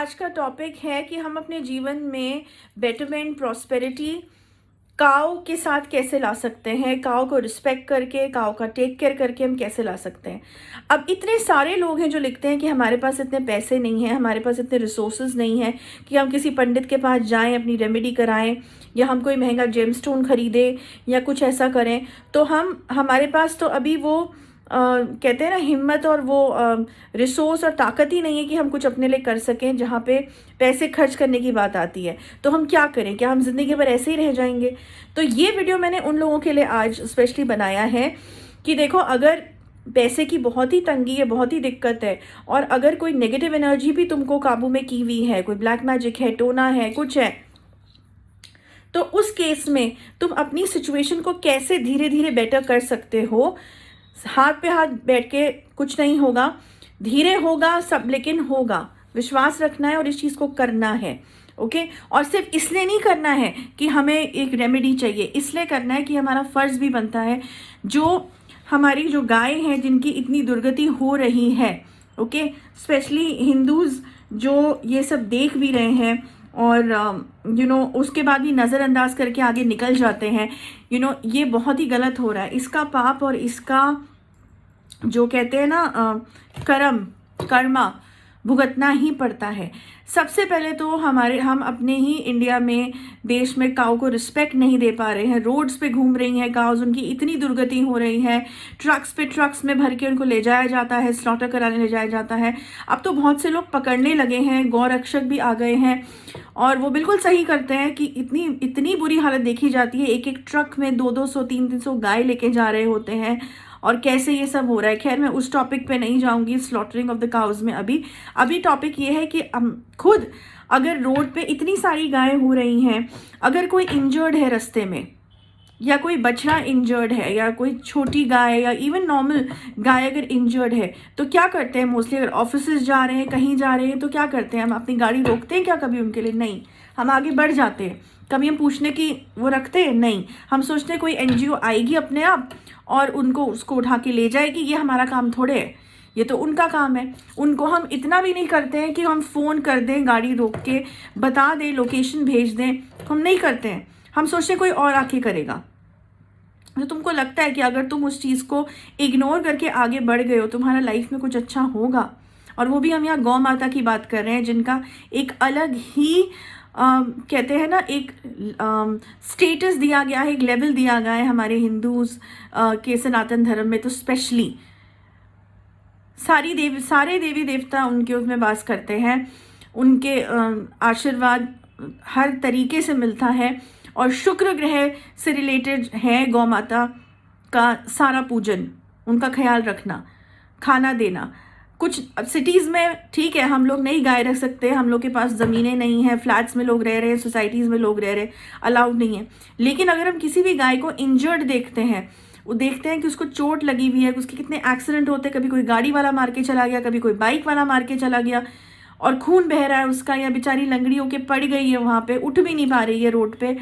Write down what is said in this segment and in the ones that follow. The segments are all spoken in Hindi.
आज का टॉपिक है कि हम अपने जीवन में बेटरमेंट, प्रॉस्पेरिटी काऊ के साथ कैसे ला सकते हैं। काऊ को रिस्पेक्ट करके, काऊ का टेक केयर करके हम कैसे ला सकते हैं। अब इतने सारे लोग हैं जो लिखते हैं कि हमारे पास इतने पैसे नहीं हैं, हमारे पास इतने रिसोर्सेज नहीं हैं कि हम किसी पंडित के पास जाएं, अपनी रेमेडी कराएं, या हम कोई महंगा जेमस्टोन खरीदें या कुछ ऐसा करें। तो हमारे पास तो अभी वो कहते हैं ना, हिम्मत और वो रिसोर्स और ताकत ही नहीं है कि हम कुछ अपने लिए कर सकें। जहाँ पे पैसे खर्च करने की बात आती है तो हम क्या करें? क्या हम ज़िंदगी भर ऐसे ही रह जाएंगे? तो ये वीडियो मैंने उन लोगों के लिए आज स्पेशली बनाया है कि देखो, अगर पैसे की बहुत ही तंगी है, बहुत ही दिक्कत है, और अगर कोई नेगेटिव एनर्जी भी तुमको काबू में की हुई है, कोई ब्लैक मैजिक है, टोना है, कुछ है, तो उस केस में तुम अपनी सिचुएशन को कैसे धीरे धीरे बेटर कर सकते हो। हाथ पे हाथ बैठ के कुछ नहीं होगा, धीरे होगा सब, लेकिन होगा। विश्वास रखना है और इस चीज़ को करना है। ओके। और सिर्फ इसलिए नहीं करना है कि हमें एक रेमेडी चाहिए, इसलिए करना है कि हमारा फ़र्ज़ भी बनता है। हमारी जो गाय हैं जिनकी इतनी दुर्गति हो रही है, ओके, स्पेशली हिंदूज़ जो ये सब देख भी रहे हैं और उसके बाद भी नज़रअंदाज करके आगे निकल जाते हैं। ये बहुत ही गलत हो रहा है। इसका पाप और इसका जो कहते हैं ना कर्मा भुगतना ही पड़ता है। सबसे पहले तो हम अपने ही इंडिया में, देश में काऊ को रिस्पेक्ट नहीं दे पा रहे हैं। रोड्स पे घूम रही हैं काउज, उनकी इतनी दुर्गति हो रही है। ट्रक्स पे ट्रक्स में भर के उनको ले जाया जाता है, स्लॉटर कराने ले जाया जाता है। अब तो बहुत से लोग पकड़ने लगे हैं, गौ रक्षक भी आ गए हैं, और वो बिल्कुल सही करते हैं कि इतनी बुरी हालत देखी जाती है। एक एक ट्रक में 200-200, 300-300 गाय लेके जा रहे होते हैं, और कैसे ये सब हो रहा है। खैर, मैं उस टॉपिक पे नहीं जाऊंगी, स्लॉटरिंग ऑफ द काउज में। अभी टॉपिक ये है कि हम खुद, अगर रोड पे इतनी सारी गायें हो रही हैं, अगर कोई इंजर्ड है रास्ते में, या कोई बछड़ा इंजर्ड है, या कोई छोटी गाय, या इवन नॉर्मल गाय अगर इंजर्ड है, तो क्या करते हैं मोस्टली? अगर ऑफिस जा रहे हैं, कहीं जा रहे हैं, तो क्या करते हैं? हम अपनी गाड़ी रोकते हैं क्या कभी उनके लिए? नहीं, हम आगे बढ़ जाते हैं। कभी हम पूछने की वो रखते हैं? नहीं। हम सोचते हैं कोई एनजीओ आएगी अपने आप और उसको उठा के ले जाएगी। ये हमारा काम थोड़े है, ये तो उनका काम है। उनको हम इतना भी नहीं करते हैं कि हम फ़ोन कर दें, गाड़ी रोक के बता दें, लोकेशन भेज दें। हम नहीं करते हैं। हम सोचते हैं कोई और आके करेगा। तो तुमको लगता है कि अगर तुम उस चीज़ को इग्नोर करके आगे बढ़ गए हो, तुम्हारा लाइफ में कुछ अच्छा होगा। और वो भी हम यहाँ गौ माता की बात कर रहे हैं, जिनका एक अलग ही कहते हैं ना, एक स्टेटस दिया गया है, एक लेवल दिया गया है हमारे हिंदूज़ के सनातन धर्म में। तो स्पेशली सारे देवी देवता उनके उसमें वास करते हैं, उनके आशीर्वाद हर तरीके से मिलता है। और शुक्र ग्रह से रिलेटेड है गौ माता का सारा पूजन, उनका ख्याल रखना, खाना देना। कुछ सिटीज़ में ठीक है, हम लोग नहीं गाय रख सकते, हम लोग के पास ज़मीनें नहीं हैं, फ्लैट्स में लोग रह रहे हैं, सोसाइटीज़ में लोग रह रहे हैं, अलाउड नहीं है। लेकिन अगर हम किसी भी गाय को इंजर्ड देखते हैं, वो देखते हैं कि उसको चोट लगी हुई है, उसके कितने एक्सीडेंट होते हैं, कभी कोई गाड़ी वाला मार के चला गया, कभी कोई बाइक वाला मार के चला गया, और खून बह रहा है उसका, या बेचारी लंगड़ी होके पड़ गई है वहाँ पे, उठ भी नहीं पा रही है रोड पे,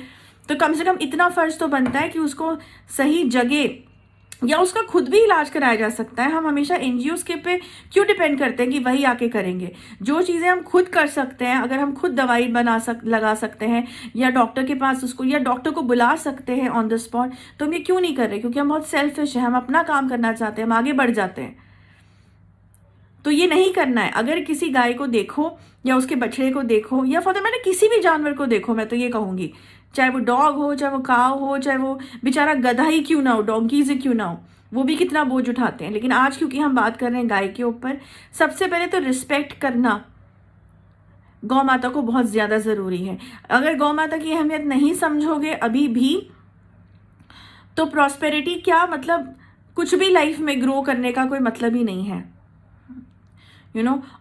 तो कम से कम इतना फ़र्ज़ तो बनता है कि उसको सही जगह, या उसका खुद भी इलाज कराया जा सकता है। हम हमेशा एनजीओज़ के पे क्यों डिपेंड करते हैं कि वही आके करेंगे? जो चीज़ें हम खुद कर सकते हैं, अगर हम खुद दवाई लगा सकते हैं, या डॉक्टर के पास उसको, या डॉक्टर को बुला सकते हैं ऑन द स्पॉट, तो हम ये क्यों नहीं कर रहे? क्योंकि हम बहुत सेल्फिश हैं, हम अपना काम करना चाहते हैं, हम आगे बढ़ जाते हैं। तो ये नहीं करना है। अगर किसी गाय को देखो, या उसके बछड़े को देखो, या फॉर दैट मैटर किसी भी जानवर को देखो, मैं तो ये कहूँगी, चाहे वो डॉग हो, चाहे वो काव हो, चाहे वो बेचारा गधा ही क्यों ना हो, डोंकीज ही क्यों ना हो, वो भी कितना बोझ उठाते हैं। लेकिन आज क्योंकि हम बात कर रहे हैं गाय के ऊपर, सबसे पहले तो रिस्पेक्ट करना गौ माता को बहुत ज़्यादा ज़रूरी है। अगर गौ माता की अहमियत नहीं समझोगे अभी भी, तो प्रॉस्पेरिटी क्या मतलब, कुछ भी लाइफ में ग्रो करने का कोई मतलब ही नहीं है।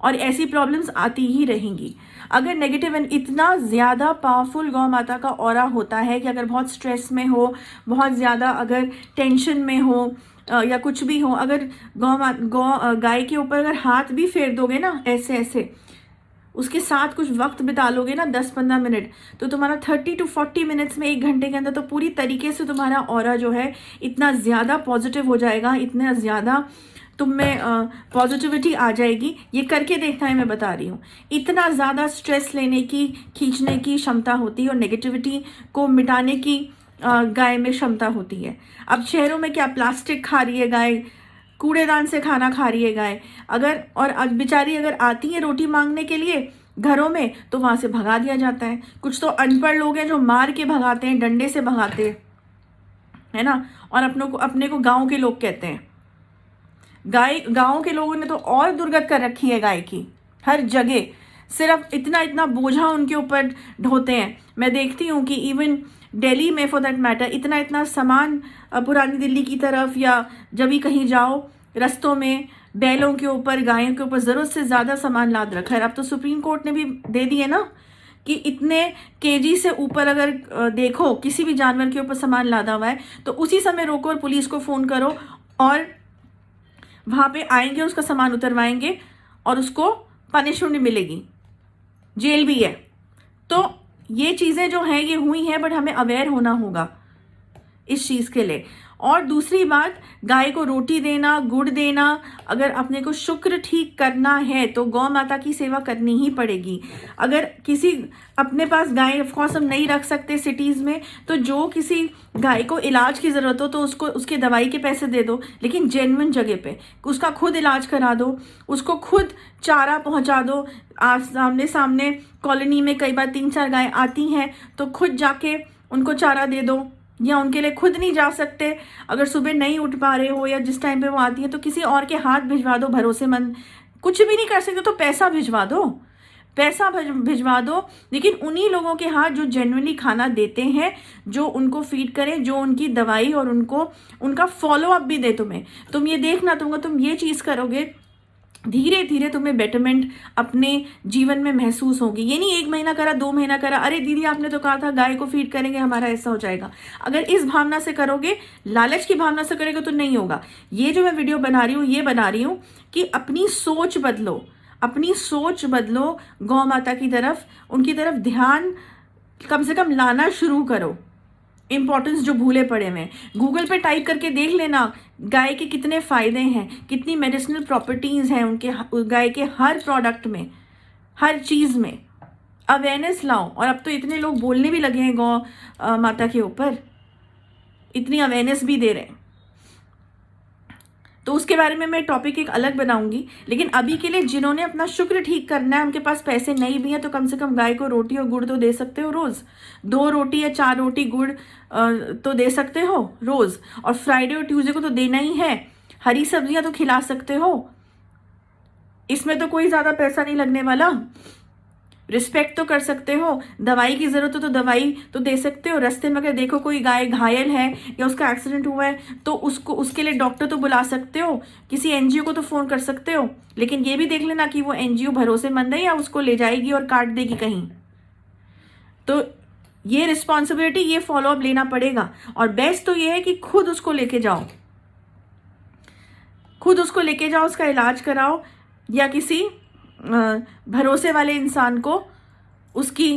और ऐसी प्रॉब्लम्स आती ही रहेंगी। अगर नेगेटिव इतना ज़्यादा पावरफुल गौ माता का ऑरा होता है कि अगर बहुत स्ट्रेस में हो, बहुत ज़्यादा अगर टेंशन में हो, या कुछ भी हो, अगर गाय के ऊपर अगर हाथ भी फेर दोगे ना, ऐसे ऐसे उसके साथ कुछ वक्त बिता लोगे ना, 10-15 मिनट, तो तुम्हारा 30 to 40 मिनट्स में, 1 घंटे के अंदर, तो पूरी तरीके से तुम्हारा ऑरा जो है इतना ज़्यादा पॉजिटिव हो जाएगा, इतना ज़्यादा तुम में पॉजिटिविटी आ जाएगी। ये करके देखना है, मैं बता रही हूँ। इतना ज़्यादा स्ट्रेस लेने की, खींचने की क्षमता होती है और नेगेटिविटी को मिटाने की गाय में क्षमता होती है। अब शहरों में क्या, प्लास्टिक खा रही है गाय, कूड़ेदान से खाना खा रही है गाय। अगर और बेचारी अगर आती है रोटी मांगने के लिए घरों में, तो वहाँ से भगा दिया जाता है। कुछ तो अनपढ़ लोग हैं जो मार के भगाते हैं, डंडे से भगाते हैं, है ना। और अपने को गांव के लोग कहते हैं। गांव के लोगों ने तो और दुर्गत कर रखी है गाय की, हर जगह सिर्फ इतना बोझा उनके ऊपर ढोते हैं। मैं देखती हूँ कि इवन दिल्ली में फॉर दैट मैटर इतना सामान, पुरानी दिल्ली की तरफ या जब भी कहीं जाओ रस्तों में बैलों के ऊपर, गायों के ऊपर ज़रूरत से ज़्यादा सामान लाद रखा है। अब तो सुप्रीम कोर्ट ने भी दे दिए ना कि इतने केजी से ऊपर अगर देखो किसी भी जानवर के ऊपर सामान लादा हुआ है तो उसी समय रोको और पुलिस को फ़ोन करो और वहाँ पे आएंगे, उसका सामान उतरवाएंगे और उसको पनिशमेंट मिलेगी, जेल भी है। तो ये चीज़ें जो हैं ये हुई हैं, बट हमें अवेयर होना होगा इस चीज़ के लिए। और दूसरी बात, गाय को रोटी देना, गुड़ देना, अगर अपने को शुक्र ठीक करना है तो गौ माता की सेवा करनी ही पड़ेगी। अगर किसी अपने पास गाय ऑफकोर्स हम नहीं रख सकते सिटीज़ में, तो जो किसी गाय को इलाज की ज़रूरत हो तो उसको उसके दवाई के पैसे दे दो, लेकिन जेन्युइन जगह पे उसका खुद इलाज करा दो, उसको खुद चारा पहुंचा दो। सामने सामने कॉलोनी में कई बार 3-4 गाय आती हैं तो खुद जाके उनको चारा दे दो, या उनके लिए खुद नहीं जा सकते, अगर सुबह नहीं उठ पा रहे हो या जिस टाइम पे वो आती है तो किसी और के हाथ भिजवा दो, भरोसेमंद। कुछ भी नहीं कर सकते तो पैसा भिजवा दो, भिजवा दो, लेकिन उन्हीं लोगों के हाथ जो जेन्युइनली खाना देते हैं, जो उनको फीड करें, जो उनकी दवाई और उनका फॉलो अप भी दे। तुम ये देखना, तुम ये चीज़ करोगे, धीरे धीरे तुम्हें बेटरमेंट अपने जीवन में महसूस होगी। ये नहीं 1 महीना करा, 2 महीना करा, अरे दीदी आपने तो कहा था गाय को फीड करेंगे हमारा ऐसा हो जाएगा। अगर इस भावना से करोगे, लालच की भावना से करोगे तो नहीं होगा। ये जो मैं वीडियो बना रही हूँ, ये बना रही हूँ कि अपनी सोच बदलो, अपनी सोच बदलो, गौ माता की तरफ, उनकी तरफ ध्यान कम से कम लाना शुरू करो। इम्पॉर्टेंस जो भूले पड़े हैं, गूगल पे टाइप करके देख लेना गाय के कितने फ़ायदे हैं, कितनी मेडिसिनल प्रॉपर्टीज़ हैं उनके, गाय के हर प्रोडक्ट में, हर चीज़ में। अवेयरनेस लाओ। और अब तो इतने लोग बोलने भी लगे हैं गौ माता के ऊपर, इतनी अवेयरनेस भी दे रहे हैं, तो उसके बारे में मैं टॉपिक एक अलग बनाऊंगी। लेकिन अभी के लिए जिन्होंने अपना शुक्र ठीक करना है, उनके पास पैसे नहीं भी हैं, तो कम से कम गाय को रोटी और गुड़ तो दे सकते हो रोज़। 2 रोटी या 4 रोटी गुड़ तो दे सकते हो रोज़, और फ्राइडे और ट्यूसडे को तो देना ही है। हरी सब्जियां तो खिला सकते हो, इसमें तो कोई ज़्यादा पैसा नहीं लगने वाला। रिस्पेक्ट तो कर सकते हो, दवाई की ज़रूरत हो तो दवाई तो दे सकते हो। रास्ते में अगर देखो कोई गाय घायल है या उसका एक्सीडेंट हुआ है तो उसके लिए डॉक्टर तो बुला सकते हो, किसी एनजीओ को तो फ़ोन कर सकते हो। लेकिन ये भी देख लेना कि वो एनजीओ भरोसेमंद है या उसको ले जाएगी और काट देगी कहीं। तो ये रिस्पॉन्सिबिलिटी, ये फॉलोअप लेना पड़ेगा। और बेस्ट तो ये है कि खुद उसको लेके जाओ, उसका इलाज कराओ, या किसी भरोसे वाले इंसान को उसकी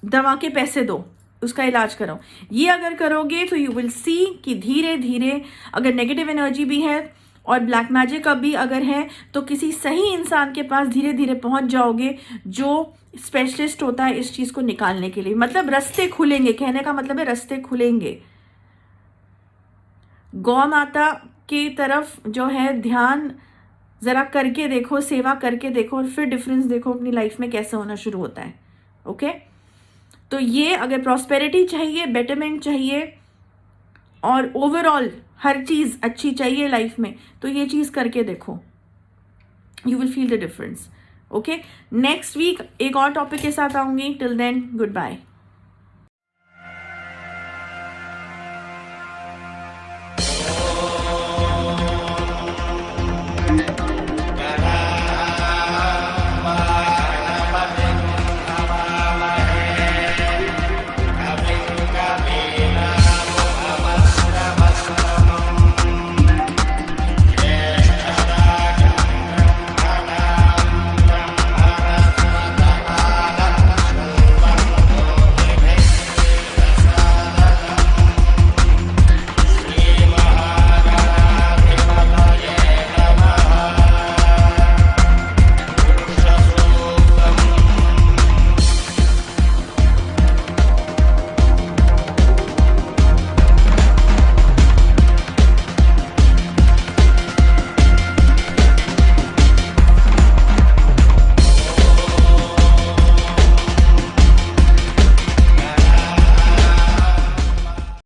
दवा के पैसे दो, उसका इलाज कराओ। ये अगर करोगे तो यू विल सी कि धीरे धीरे, अगर नेगेटिव एनर्जी भी है और ब्लैक मैजिक का भी अगर है, तो किसी सही इंसान के पास धीरे धीरे पहुंच जाओगे जो स्पेशलिस्ट होता है इस चीज़ को निकालने के लिए। मतलब रास्ते खुलेंगे, कहने का मतलब है रास्ते खुलेंगे। गौ माता की तरफ जो है ध्यान ज़रा करके देखो, सेवा करके देखो, और फिर डिफरेंस देखो अपनी लाइफ में कैसे होना शुरू होता है। ओके, तो ये अगर प्रॉस्पेरिटी चाहिए, बेटरमेंट चाहिए और ओवरऑल हर चीज़ अच्छी चाहिए लाइफ में, तो ये चीज़ करके देखो, you will feel the difference. Okay, next week एक और टॉपिक के साथ आऊँगी। Till then, good bye.